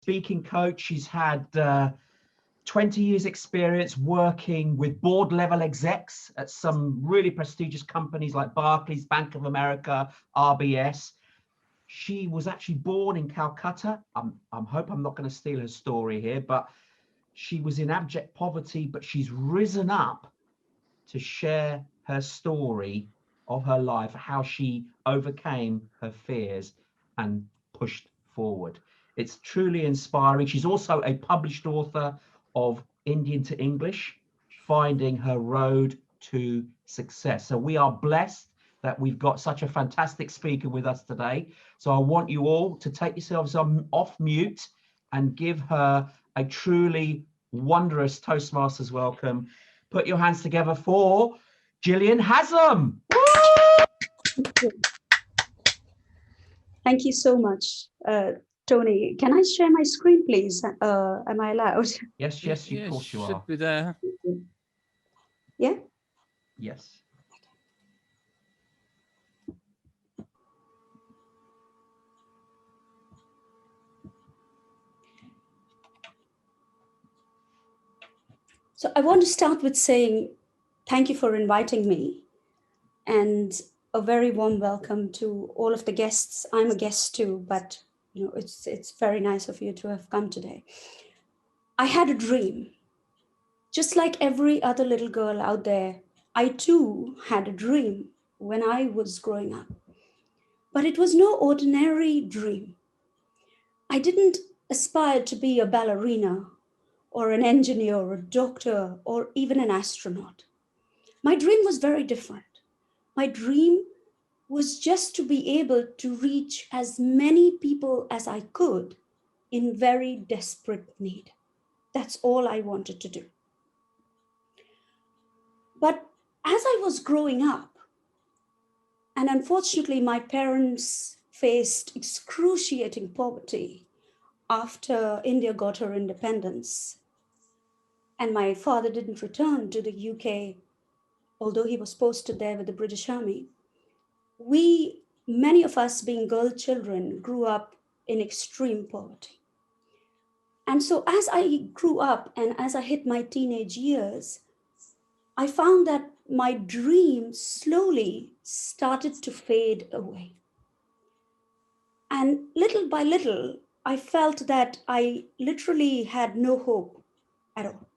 speaking coach. She's had 20 years experience working with board level execs at some really prestigious companies like Barclays, Bank of America, RBS. She was actually born in Calcutta. I hope I'm not going to steal her story here, but she was in abject poverty, but she's risen up to share her story of her life, how she overcame her fears and pushed forward. It's truly inspiring. She's also a published author of Indian to English, Finding Her Road to Success. So we are blessed that we've got such a fantastic speaker with us today. So I want you all to take yourselves off mute and give her a truly wondrous Toastmasters welcome. Put your hands together for Gillian Haslam. Thank you so much, Tony. Can I share my screen, please? Am I allowed? Yes, of course you are. Should be there. Yeah? Yes. So I want to start with saying thank you for inviting me, and a very warm welcome to all of the guests. I'm a guest too, but you know, it's very nice of you to have come today. I had a dream. Just like every other little girl out there, I too had a dream when I was growing up. But it was no ordinary dream. I didn't aspire to be a ballerina or an engineer or a doctor or even an astronaut. My dream was very different. My dream was just to be able to reach as many people as I could in very desperate need. That's all I wanted to do. But as I was growing up, and unfortunately my parents faced excruciating poverty after India got her independence, and my father didn't return to the UK, although he was posted there with the British Army. Many of us being girl children, grew up in extreme poverty. And so as I grew up and as I hit my teenage years, I found that my dream slowly started to fade away. And little by little, I felt that I literally had no hope at all.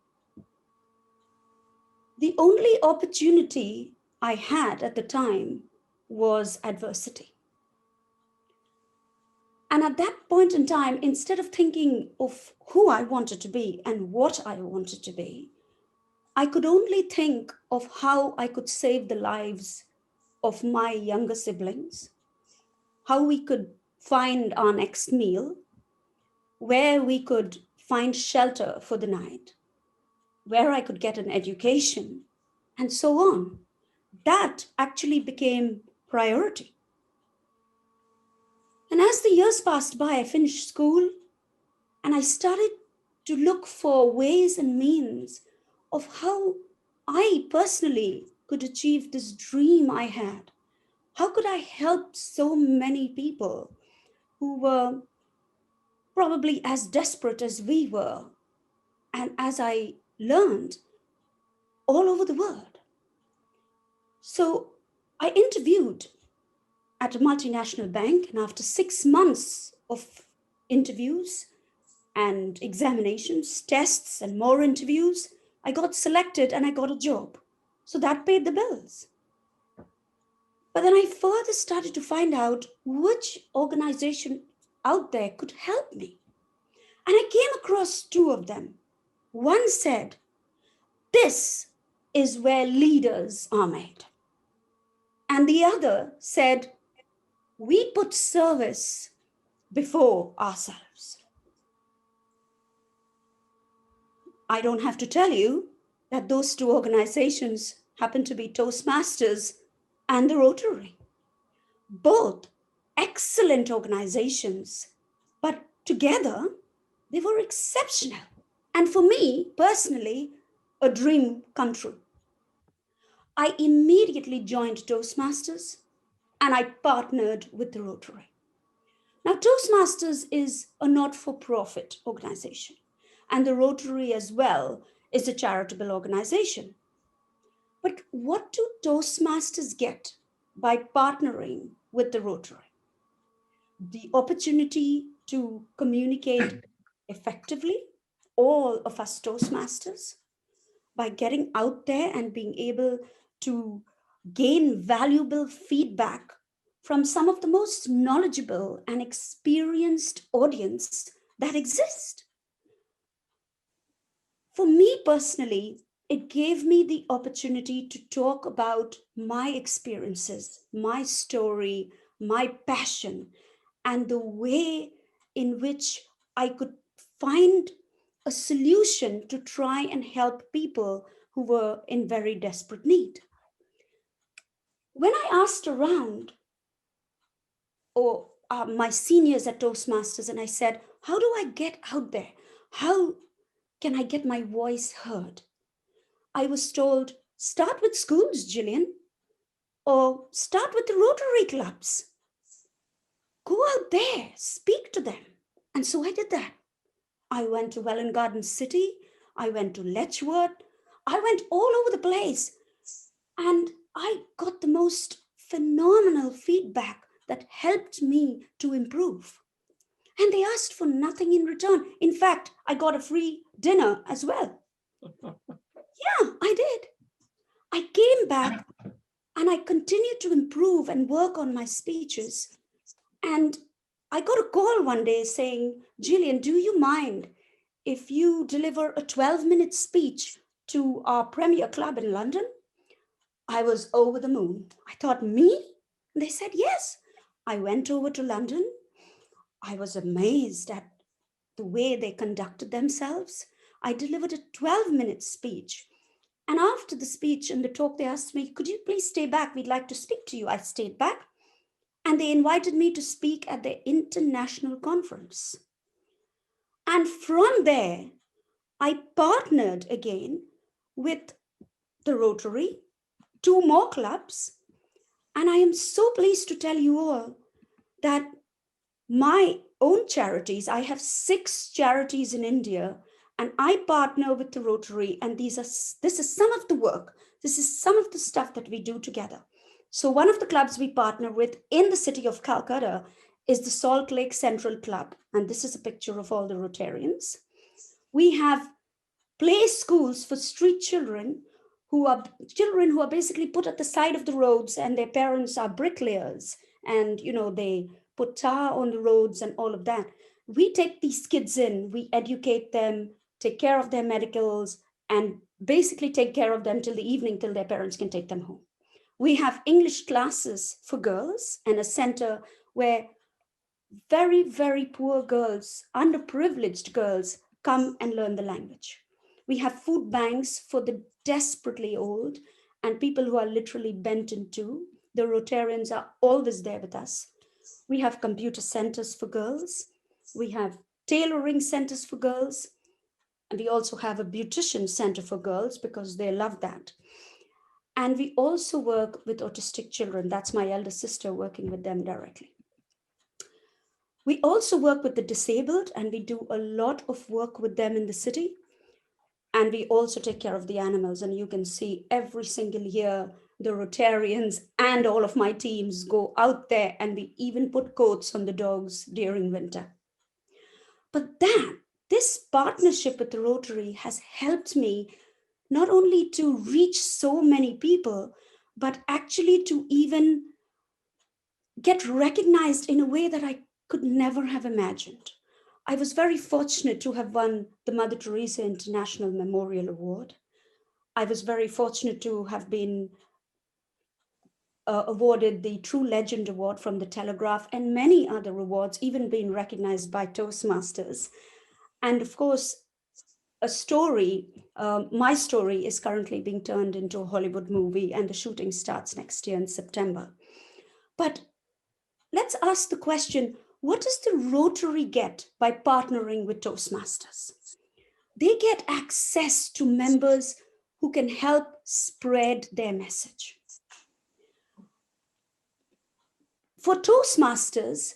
The only opportunity I had at the time was adversity. And at that point in time, instead of thinking of who I wanted to be and what I wanted to be, I could only think of how I could save the lives of my younger siblings, how we could find our next meal, where we could find shelter for the night, where I could get an education, and so on. That actually became priority. And as the years passed by, I finished school and I started to look for ways and means of how I personally could achieve this dream I had. How could I help so many people who were probably as desperate as we were, and as I learned, all over the world? So I interviewed at a multinational bank, and after 6 months of interviews and examinations, tests, and more interviews, I got selected and I got a job. So that paid the bills. But then I further started to find out which organization out there could help me. And I came across two of them. One said, "This is where leaders are made." And the other said, "We put service before ourselves." I don't have to tell you that those two organizations happen to be Toastmasters and the Rotary. Both excellent organizations, but together they were exceptional. And for me personally, a dream come true. I immediately joined Toastmasters and I partnered with the Rotary. Now, Toastmasters is a not-for-profit organization, and the Rotary as well is a charitable organization. But what do Toastmasters get by partnering with the Rotary? The opportunity to communicate effectively, all of us Toastmasters, by getting out there and being able to gain valuable feedback from some of the most knowledgeable and experienced audience that exist. For me personally, it gave me the opportunity to talk about my experiences, my story, my passion, and the way in which I could find a solution to try and help people who were in very desperate need. When I asked around, or my seniors at Toastmasters, and I said, how do I get out there? How can I get my voice heard? I was told, start with schools, Gillian, or start with the Rotary clubs. Go out there, speak to them. And so I did that. I went to Welland Garden City. I went to Letchworth. I went all over the place. And I got the most phenomenal feedback that helped me to improve. And they asked for nothing in return. In fact, I got a free dinner as well. Yeah, I did. I came back and I continued to improve and work on my speeches. And I got a call one day saying, Gillian, do you mind if you deliver a 12-minute speech to our Premier Club in London? I was over the moon. I thought, me? They said, yes. I went over to London. I was amazed at the way they conducted themselves. I delivered a 12-minute speech. And after the speech and the talk, they asked me, could you please stay back? We'd like to speak to you. I stayed back. And they invited me to speak at their international conference. And from there, I partnered again with the Rotary, 2 more clubs. And I am so pleased to tell you all that my own charities, I have 6 charities in India, and I partner with the Rotary. And this is some of the work. This is some of the stuff that we do together. So one of the clubs we partner with in the city of Calcutta is the Salt Lake Central Club. And this is a picture of all the Rotarians. We have play schools for street children who are basically put at the side of the roads, and their parents are bricklayers, and they put tar on the roads and all of that. We take these kids in, we educate them, take care of their medicals, and basically take care of them till the evening, till their parents can take them home. We have English classes for girls and a center where very, very poor girls, underprivileged girls, come and learn the language. We have food banks for the desperately old and people who are literally bent in two. The Rotarians are always there with us. We have computer centers for girls. We have tailoring centers for girls. And we also have a beautician center for girls because they love that. And we also work with autistic children. That's my elder sister working with them directly. We also work with the disabled, and we do a lot of work with them in the city. And we also take care of the animals. And you can see every single year, the Rotarians and all of my teams go out there, and we even put coats on the dogs during winter. But this partnership with the Rotary has helped me not only to reach so many people, but actually to even get recognized in a way that I could never have imagined. I was very fortunate to have won the Mother Teresa International Memorial Award. I was very fortunate to have been awarded the True Legend Award from the Telegraph, and many other awards, even being recognized by Toastmasters. And of course, my story is currently being turned into a Hollywood movie, and the shooting starts next year in September. But let's ask the question, what does the Rotary get by partnering with Toastmasters? They get access to members who can help spread their message. For Toastmasters,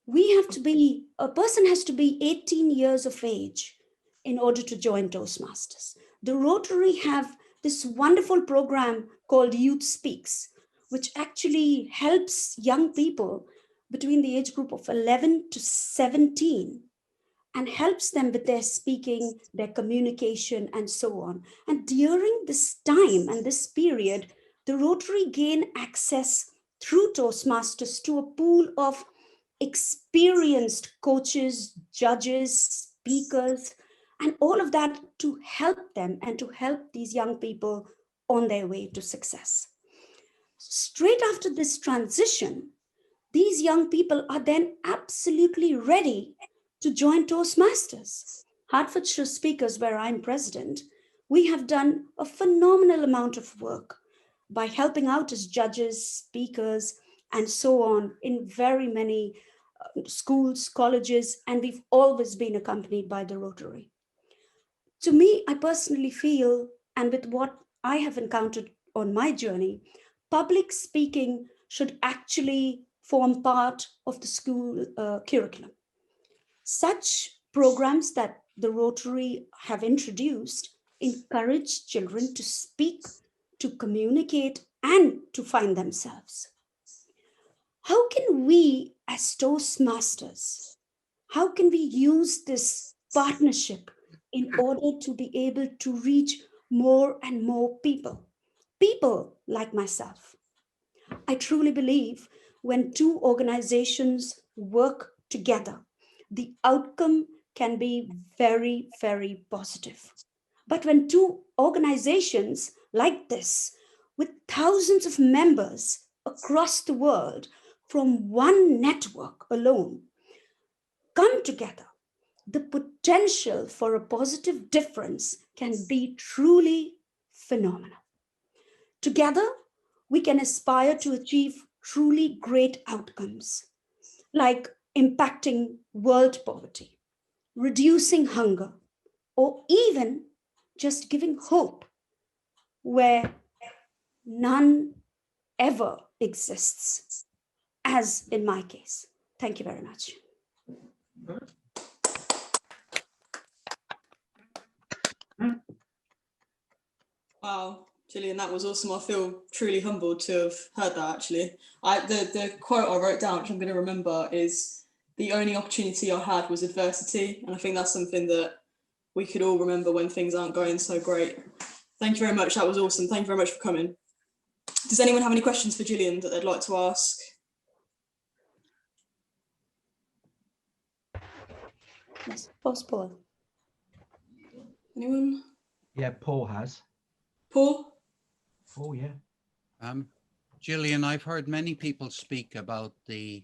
a person has to be 18 years of age in order to join Toastmasters. The Rotary have this wonderful program called Youth Speaks, which actually helps young people between the age group of 11 to 17 and helps them with their speaking, their communication, and so on. And during this time and this period, the Rotary gain access through Toastmasters to a pool of experienced coaches, judges, speakers, and all of that to help them and to help these young people on their way to success. Straight after this transition, these young people are then absolutely ready to join Toastmasters. Hertfordshire Speakers, where I'm president, we have done a phenomenal amount of work by helping out as judges, speakers, and so on in very many schools, colleges, and we've always been accompanied by the Rotary. To me, I personally feel, and with what I have encountered on my journey, public speaking should actually form part of the school curriculum. Such programs that the Rotary have introduced encourage children to speak, to communicate, and to find themselves. How can we, as Toastmasters, how can we use this partnership in order to be able to reach more and more people? People like myself. I truly believe when two organizations work together, the outcome can be very, very positive. But when two organizations like this, with thousands of members across the world from one network alone, come together, the potential for a positive difference can be truly phenomenal. Together, we can aspire to achieve truly great outcomes, like impacting world poverty, reducing hunger, or even just giving hope where none ever exists, as in my case. Thank you very much. Wow, Gillian, that was awesome. I feel truly humbled to have heard that, actually. The quote I wrote down, which I'm going to remember, is the only opportunity I had was adversity. And I think that's something that we could all remember when things aren't going so great. Thank you very much. That was awesome. Thank you very much for coming. Does anyone have any questions for Gillian that they'd like to ask? Yes, Paul. Anyone? Yeah, Paul has. Paul? Oh, yeah. Gillian, I've heard many people speak about the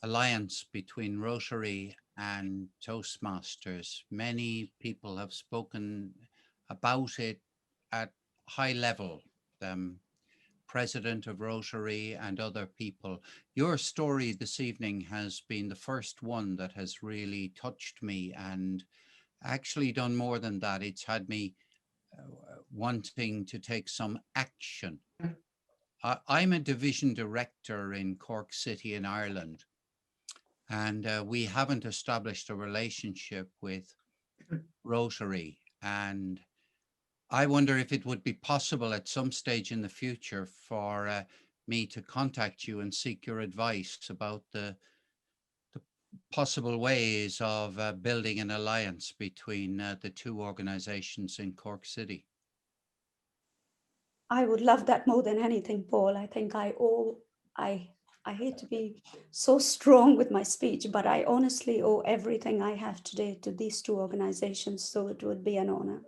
alliance between Rotary and Toastmasters. Many people have spoken about it at high level, president of Rotary and other people. Your story this evening has been the first one that has really touched me, and actually done more than that. It's had me wanting to take some action. I'm a division director in Cork City in Ireland, and we haven't established a relationship with Rotary. And I wonder if it would be possible at some stage in the future for me to contact you and seek your advice about the possible ways of building an alliance between the two organizations in Cork City. I would love that more than anything, Paul. I think I hate to be so strong with my speech, but I honestly owe everything I have today to these two organizations. So it would be an honor.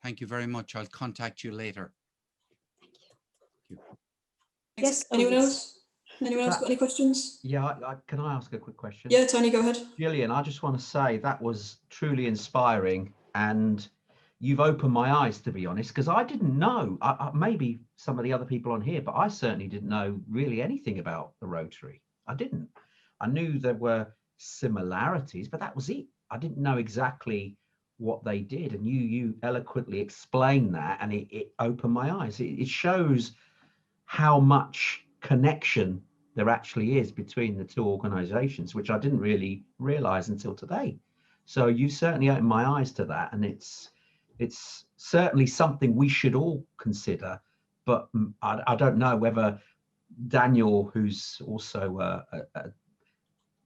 Thank you very much. I'll contact you later. Thank you. Thank you. Yes. Anyone else? Anyone else got any questions? Yeah, can I ask a quick question? Yeah, Tony, go ahead. Gillian, I just want to say that was truly inspiring, and you've opened my eyes, to be honest, because I didn't know, maybe some of the other people on here, but I certainly didn't know really anything about the Rotary. I didn't. I knew there were similarities, but that was it. I didn't know exactly what they did, and you eloquently explained that, and it opened my eyes. It shows how much connection there actually is between the two organizations, which I didn't really realize until today. So you certainly opened my eyes to that, and it's certainly something we should all consider. But I don't know whether Daniel, who's also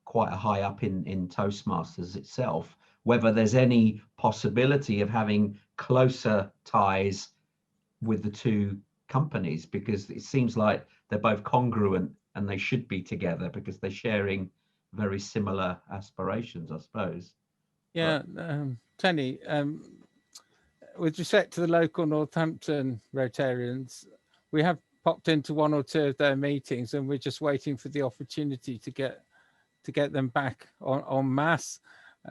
quite a high up in Toastmasters itself, whether there's any possibility of having closer ties with the two companies, because it seems like they're both congruent and they should be together because they're sharing very similar aspirations, I suppose. Yeah, Tony, with respect to the local Northampton Rotarians, we have popped into one or two of their meetings, and we're just waiting for the opportunity to get them back en masse.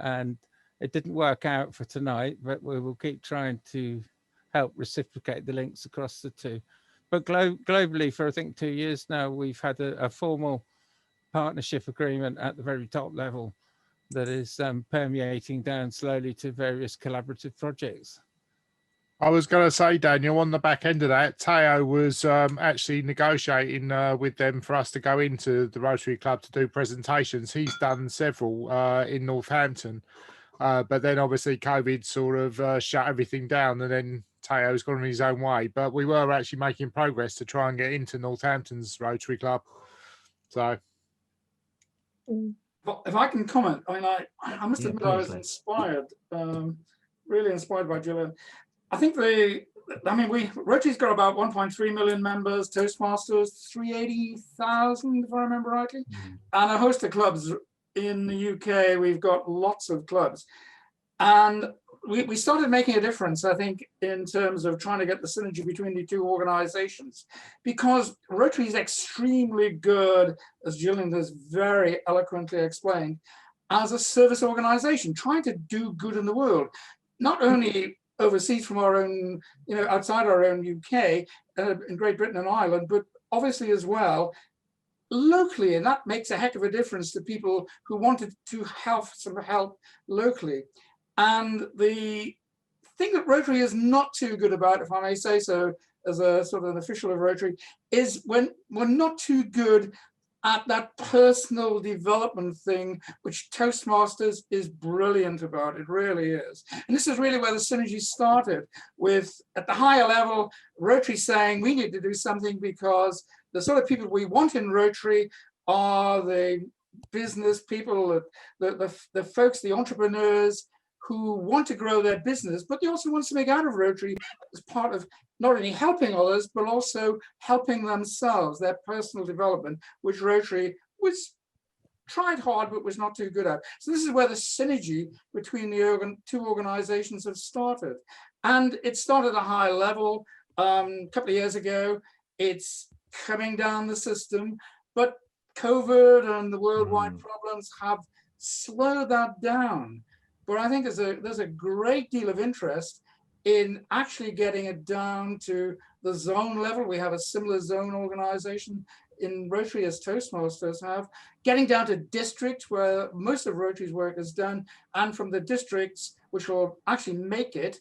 And it didn't work out for tonight, but we will keep trying to help reciprocate the links across the two. But globally, for I think 2 years now, we've had a formal partnership agreement at the very top level that is permeating down slowly to various collaborative projects. I was going to say, Daniel, on the back end of that, Tao was actually negotiating with them for us to go into the Rotary Club to do presentations. He's done several in Northampton, but then obviously COVID sort of shut everything down, and then Tao's gone on his own way. But we were actually making progress to try and get into Northampton's Rotary Club. So, if I can comment, I mean, I must admit I was inspired, really inspired by Gillian. I think Rotary's got about 1.3 million members, Toastmasters 380,000, if I remember rightly, and a host of clubs in the UK. We've got lots of clubs, and we started making a difference, I think, in terms of trying to get the synergy between the two organizations, because Rotary is extremely good, as Gillian has very eloquently explained, as a service organization, trying to do good in the world, not only overseas from our own, outside our own UK, in Great Britain and Ireland, but obviously as well locally, and that makes a heck of a difference to people who wanted to have some help locally. And the thing that Rotary is not too good about, if I may say so, as a sort of an official of Rotary, is when we're not too good at that personal development thing, which Toastmasters is brilliant about. It really is. And this is really where the synergy started with, at the higher level, Rotary saying we need to do something because the sort of people we want in Rotary are the business people, the folks, the entrepreneurs who want to grow their business, but they also want to make out of Rotary as part of not only helping others, but also helping themselves, their personal development, which Rotary was tried hard, but was not too good at. So this is where the synergy between the two organizations have started. And it started at a high level a couple of years ago. It's coming down the system, but COVID and the worldwide problems have slowed that down. But I think there's a great deal of interest in actually getting it down to the zone level. We have a similar zone organization in Rotary as Toastmasters have, getting down to district where most of Rotary's work is done, and from the districts, which will actually make it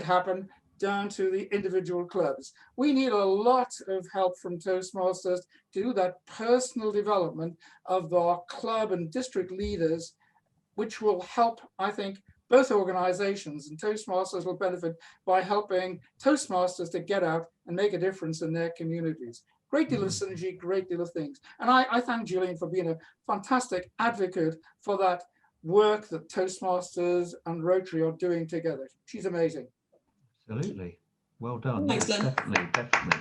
happen, down to the individual clubs. We need a lot of help from Toastmasters to do that personal development of our club and district leaders, which will help, I think, both organizations, and Toastmasters will benefit by helping Toastmasters to get out and make a difference in their communities. Great deal of synergy, great deal of things. And I thank Gillian for being a fantastic advocate for that work that Toastmasters and Rotary are doing together. She's amazing. Absolutely. Well done. Thanks, Yes, Len. definitely.